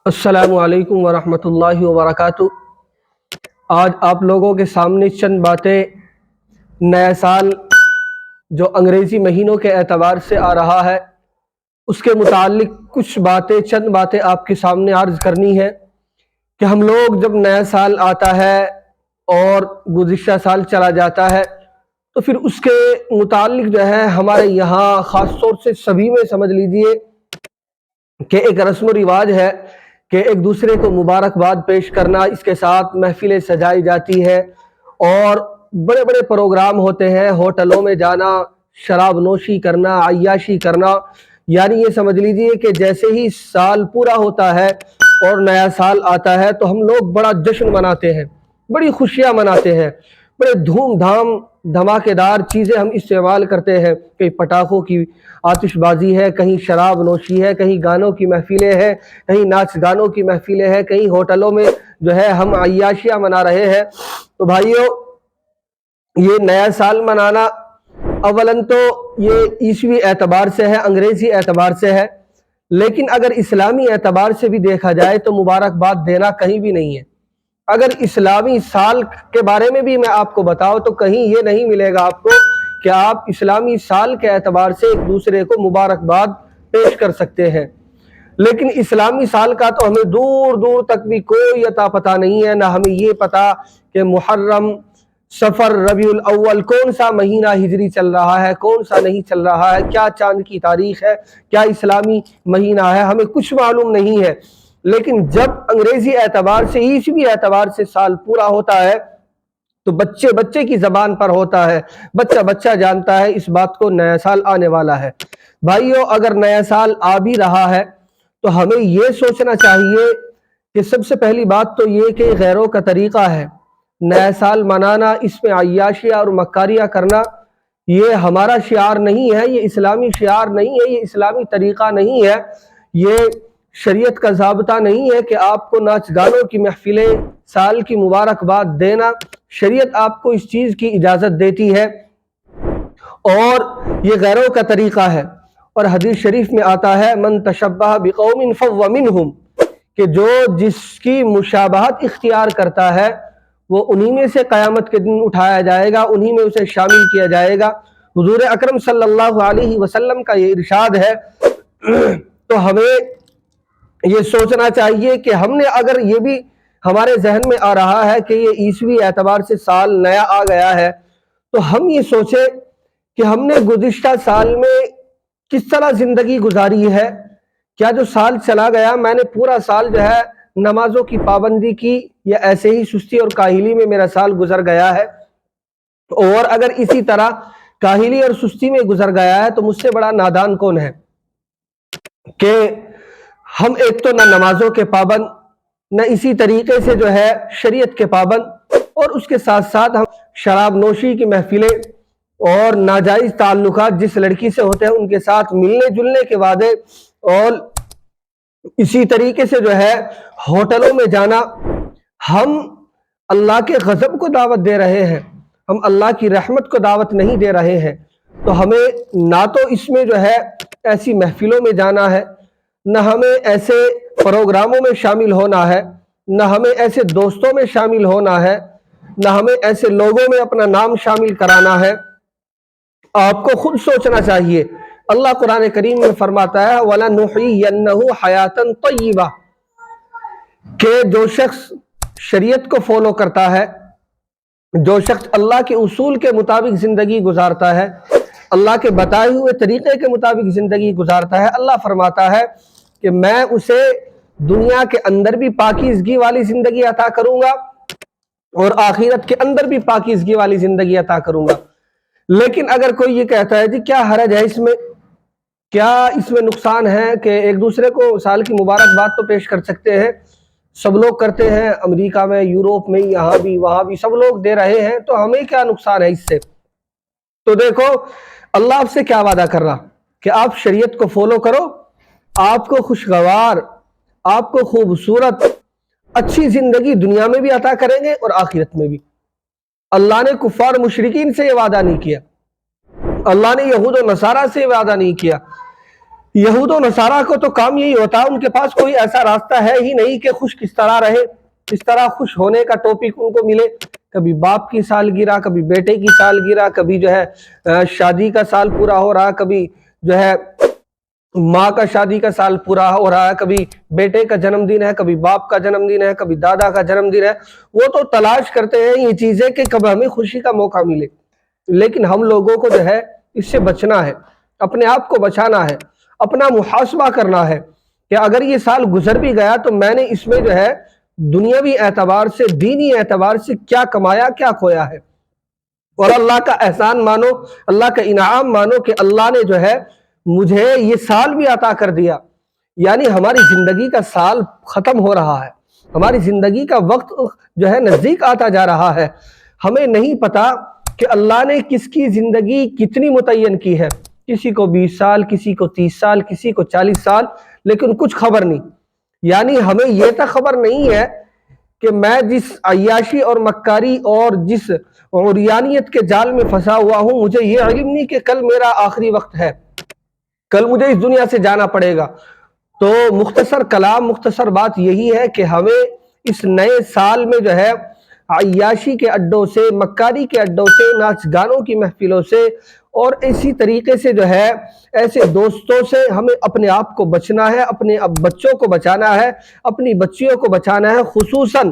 السلام علیکم ورحمۃ اللہ وبرکاتہ۔ آج آپ لوگوں کے سامنے چند باتیں نیا سال جو انگریزی مہینوں کے اعتبار سے آ رہا ہے اس کے متعلق چند باتیں آپ کے سامنے عرض کرنی ہے کہ ہم لوگ جب نیا سال آتا ہے اور گزشتہ سال چلا جاتا ہے تو پھر اس کے متعلق جو ہے ہمارے یہاں خاص طور سے سبھی میں سمجھ لیجئے کہ ایک رسم و رواج ہے کہ ایک دوسرے کو مبارکباد پیش کرنا، اس کے ساتھ محفلیں سجائی جاتی ہے اور بڑے بڑے پروگرام ہوتے ہیں، ہوٹلوں میں جانا، شراب نوشی کرنا، عیاشی کرنا، یعنی یہ سمجھ لیجئے کہ جیسے ہی سال پورا ہوتا ہے اور نیا سال آتا ہے تو ہم لوگ بڑا جشن مناتے ہیں، بڑی خوشیاں مناتے ہیں، بڑے دھوم دھام دھماکے دار چیزیں ہم استعمال کرتے ہیں، کہیں پٹاخوں کی آتش بازی ہے، کہیں شراب نوشی ہے، کہیں گانوں کی محفلیں ہیں، کہیں ناچ گانوں کی محفلیں ہیں، کہیں ہوٹلوں میں جو ہے ہم عیاشیاں منا رہے ہیں۔ تو بھائیو، یہ نیا سال منانا اولاً تو یہ عیسوی اعتبار سے ہے، انگریزی اعتبار سے ہے، لیکن اگر اسلامی اعتبار سے بھی دیکھا جائے تو مبارکباد دینا کہیں بھی نہیں ہے۔ اگر اسلامی سال کے بارے میں بھی میں آپ کو بتاؤں تو کہیں یہ نہیں ملے گا آپ کو کہ آپ اسلامی سال کے اعتبار سے ایک دوسرے کو مبارکباد پیش کر سکتے ہیں، لیکن اسلامی سال کا تو ہمیں دور دور تک بھی کوئی عطا پتہ نہیں ہے، نہ ہمیں یہ پتہ کہ محرم، سفر، ربیع الاول کون سا مہینہ ہجری چل رہا ہے، کون سا نہیں چل رہا ہے، کیا چاند کی تاریخ ہے، کیا اسلامی مہینہ ہے، ہمیں کچھ معلوم نہیں ہے۔ لیکن جب انگریزی اعتبار سے، عیسوی اعتبار سے سال پورا ہوتا ہے تو بچے بچے کی زبان پر ہوتا ہے، بچہ بچہ جانتا ہے اس بات کو نیا سال آنے والا ہے۔ بھائیو، اگر نیا سال آ بھی رہا ہے تو ہمیں یہ سوچنا چاہیے کہ سب سے پہلی بات تو یہ کہ غیروں کا طریقہ ہے نیا سال منانا، اس میں عیاشیاں اور مکاریاں کرنا، یہ ہمارا شعار نہیں ہے، یہ اسلامی شعار نہیں ہے، یہ اسلامی طریقہ نہیں ہے، یہ شریعت کا ضابطہ نہیں ہے کہ آپ کو ناچ گانوں کی محفلیں، سال کی مبارکباد دینا۔ شریعت آپ کو اس چیز کی اجازت دیتی ہے اور یہ غیروں کا طریقہ ہے، اور حدیث شریف میں آتا ہے من تشبہ بقوم فہو منہم، کہ جو جس کی مشابہت اختیار کرتا ہے وہ انہی میں سے قیامت کے دن اٹھایا جائے گا، انہی میں اسے شامل کیا جائے گا۔ حضور اکرم صلی اللہ علیہ وسلم کا یہ ارشاد ہے۔ تو ہمیں یہ سوچنا چاہیے کہ ہم نے، اگر یہ بھی ہمارے ذہن میں آ رہا ہے کہ یہ عیسوی اعتبار سے سال نیا آ گیا ہے، تو ہم یہ سوچیں کہ ہم نے گزشتہ سال میں کس طرح زندگی گزاری ہے۔ کیا جو سال چلا گیا میں نے پورا سال جو ہے نمازوں کی پابندی کی، یا ایسے ہی سستی اور کاہلی میں میرا سال گزر گیا ہے؟ اور اگر اسی طرح کاہلی اور سستی میں گزر گیا ہے تو مجھ سے بڑا نادان کون ہے کہ ہم ایک تو نہ نمازوں کے پابند، نہ اسی طریقے سے جو ہے شریعت کے پابند، اور اس کے ساتھ ساتھ ہم شراب نوشی کی محفلیں اور ناجائز تعلقات جس لڑکی سے ہوتے ہیں ان کے ساتھ ملنے جلنے کے وعدے، اور اسی طریقے سے جو ہے ہوٹلوں میں جانا۔ ہم اللہ کے غضب کو دعوت دے رہے ہیں، ہم اللہ کی رحمت کو دعوت نہیں دے رہے ہیں۔ تو ہمیں نہ تو اس میں جو ہے ایسی محفلوں میں جانا ہے، نہ ہمیں ایسے پروگراموں میں شامل ہونا ہے، نہ ہمیں ایسے دوستوں میں شامل ہونا ہے، نہ ہمیں ایسے لوگوں میں اپنا نام شامل کرانا ہے۔ آپ کو خود سوچنا چاہیے۔ اللہ قرآن کریم میں فرماتا ہے وَلَنُحْيِيَنَّهُ حَيَاتًا طَيِّبَةً، کہ جو شخص شریعت کو فالو کرتا ہے، جو شخص اللہ کے اصول کے مطابق زندگی گزارتا ہے، اللہ کے بتائے ہوئے طریقے کے مطابق زندگی گزارتا ہے، اللہ فرماتا ہے کہ میں اسے دنیا کے اندر بھی پاکیزگی والی زندگی عطا کروں گا اور آخرت کے اندر بھی پاکیزگی والی زندگی عطا کروں گا۔ لیکن اگر کوئی یہ کہتا ہے جی کیا حرج ہے اس میں، کیا اس میں نقصان ہے کہ ایک دوسرے کو سال کی مبارکباد تو پیش کر سکتے ہیں، سب لوگ کرتے ہیں، امریکہ میں، یوروپ میں، یہاں بھی وہاں بھی سب لوگ دے رہے ہیں، تو ہمیں کیا نقصان ہے اس سے؟ تو دیکھو اللہ آپ سے کیا وعدہ کر رہا کہ آپ شریعت کو فالو کرو، آپ کو خوشگوار، آپ کو خوبصورت اچھی زندگی دنیا میں بھی عطا کریں گے اور آخرت میں بھی۔ اللہ نے کفار مشرکین سے یہ وعدہ نہیں کیا، اللہ نے یہود و نصارہ سے یہ وعدہ نہیں کیا یہود و نصارہ کو تو کام یہی ہوتا ہے، ان کے پاس کوئی ایسا راستہ ہے ہی نہیں کہ خوش کس طرح رہے، کس طرح خوش ہونے کا ٹاپک ان کو ملے۔ کبھی باپ کی سالگرہ، کبھی بیٹے کی سالگرہ، کبھی جو ہے شادی کا سال پورا ہو رہا، کبھی جو ہے ماں کا شادی کا سال پورا ہو رہا ہے، کبھی بیٹے کا جنم دن ہے، کبھی باپ کا جنم دن ہے، کبھی دادا کا جنم دن ہے۔ وہ تو تلاش کرتے ہیں یہ چیزیں کہ کب ہمیں خوشی کا موقع ملے، لیکن ہم لوگوں کو جو ہے اس سے بچنا ہے، اپنے آپ کو بچانا ہے، اپنا محاسبہ کرنا ہے کہ اگر یہ سال گزر بھی گیا تو میں نے اس میں جو ہے دنیاوی اعتبار سے، دینی اعتبار سے کیا کمایا، کیا کھویا ہے۔ اور اللہ کا احسان مانو، اللہ کا انعام مانو کہ اللہ نے جو ہے مجھے یہ سال بھی عطا کر دیا، یعنی ہماری زندگی کا سال ختم ہو رہا ہے، ہماری زندگی کا وقت جو ہے نزدیک آتا جا رہا ہے۔ ہمیں نہیں پتا کہ اللہ نے کس کی زندگی کتنی متعین کی ہے، کسی کو 20 سال، کسی کو 30 سال، کسی کو 40 سال، لیکن کچھ خبر نہیں۔ یعنی ہمیں یہ تک خبر نہیں ہے کہ میں جس عیاشی اور مکاری اور جس عریانیت کے جال میں پھنسا ہوا ہوں، مجھے یہ علم نہیں کہ کل میرا آخری وقت ہے، کل مجھے اس دنیا سے جانا پڑے گا۔ تو مختصر کلام، مختصر بات یہی ہے کہ ہمیں اس نئے سال میں جو ہے عیاشی کے اڈوں سے، مکاری کے اڈوں سے، ناچ گانوں کی محفلوں سے اور اسی طریقے سے جو ہے ایسے دوستوں سے ہمیں اپنے آپ کو بچنا ہے، اپنے بچوں کو بچانا ہے، اپنی بچیوں کو بچانا ہے، خصوصاً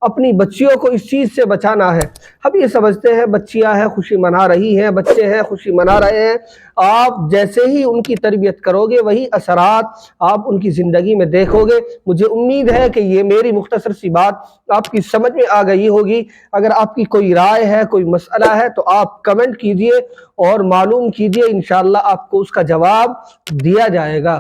اپنی بچیوں کو اس چیز سے بچانا ہے۔ ہم یہ سمجھتے ہیں بچیاں ہیں خوشی منا رہی ہیں، بچے ہیں خوشی منا رہے ہیں، آپ جیسے ہی ان کی تربیت کرو گے وہی اثرات آپ ان کی زندگی میں دیکھو گے۔ مجھے امید ہے کہ یہ میری مختصر سی بات آپ کی سمجھ میں آ گئی ہوگی۔ اگر آپ کی کوئی رائے ہے، کوئی مسئلہ ہے تو آپ کمنٹ کیجئے اور معلوم کیجئے، انشاءاللہ آپ کو اس کا جواب دیا جائے گا۔